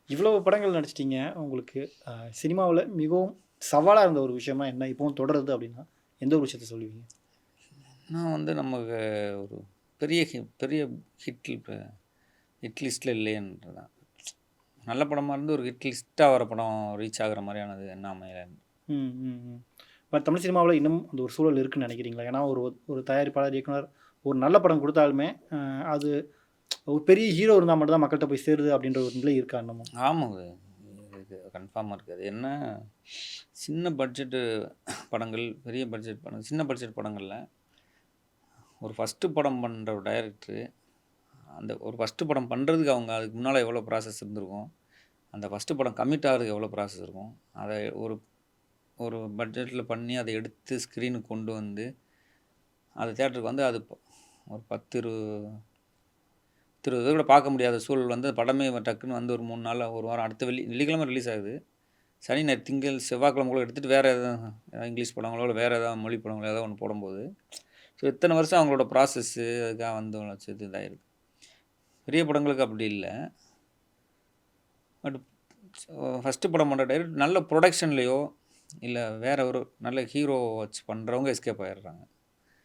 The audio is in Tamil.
இவ்வளவு படங்கள் நடிச்சிட்டீங்க. உங்களுக்கு சினிமாவுல மிகவும் சவாலா இருந்த ஒரு விஷயமா என்ன? இப்பவும் தொடருது அப்படின்னா, எந்த ஒரு விஷயத்த சொல்லுவீங்க? நான் வந்து நமக்கு ஒரு பெரிய ஹிட் ஹிட் லிஸ்ட்ல இல்லையேன்றதான். நல்ல படமா இருந்து ஒரு ஹிட் லிஸ்ட்டா வர படம் ரீச் ஆகுற மாரியானது என்ன அமையல. ம், ம், ம். பட் தமிழ் சினிமாவுல இன்னும் அந்த ஒரு சூழல் இருக்குன்னு நினைக்கிறீங்களா? ஏன்னா ஒரு ஒரு தயாரிப்பாளர், இயக்குனர் ஒரு நல்ல படம் குடுத்தாலுமே, அது ஒரு பெரிய ஹீரோ இருந்தா மட்டும் தான் மக்கள்ட்ட போய் சேருது அப்படின்ற ஒரு நிலை இருக்கா இன்னமும்? ஆமாங்க. இது கன்ஃபார்மா இருக்கு. அது என்ன சின்ன பட்ஜெட்டு படங்கள், பெரிய பட்ஜெட் படம் சின்ன பட்ஜெட் படங்கள்ல ஒரு ஃபர்ஸ்ட்டு படம் பண்ற ஒரு டைரக்டரு, அந்த ஒரு ஃபர்ஸ்ட்டு படம் பண்றதுக்கு அவங்க அதுக்கு முன்னால எவ்வளோ ப்ராசஸ் இருந்திருக்கும். அந்த ஃபர்ஸ்ட்டு படம் கமிட் ஆகுறதுக்கு எவ்வளோ ப்ராசஸ் இருக்கும். அத ஒரு ஒரு பட்ஜெட்ல பண்ணி அத எடுத்து ஸ்க்ரீனுக்கு கொண்டு வந்து, அது தியேட்டருக்கு வந்து அது ஒரு 10, 20 கூட பார்க்க முடியாத சூழல் வந்து படமே டக்குன்னு வந்து ஒரு 3 நாள்ல, 1 வாரம் அடுத்த வெள்ளிக்கிழமை ரிலீஸ் ஆகுது. சனி, ஞாயிறு, திங்கள், செவ்வாய்க்கிழமை கூட எடுத்துட்டு வேற எதாவது இங்கிலீஷ் படங்களோ, இல்ல வேற ஏதாவது மொழி படங்களோ ஏதோ ஒண்ணு போடும்போது, ஸோ இத்தன வருஷம் அவங்களோட ப்ராசஸ்ஸு அதுக்காக வந்து உழைச்சது இதாயிருது. பெரிய படங்களுக்கு அப்படி இல்ல. பட் ஃபர்ஸ்ட்டு படம் பண்ற டைரக்டர் நல்ல புரொடக்ஷன்லயோ, இல்ல வேற ஒரு நல்ல ஹீரோ வச்சு பண்றவங்க எஸ்கேப் ஆயிடுறாங்க.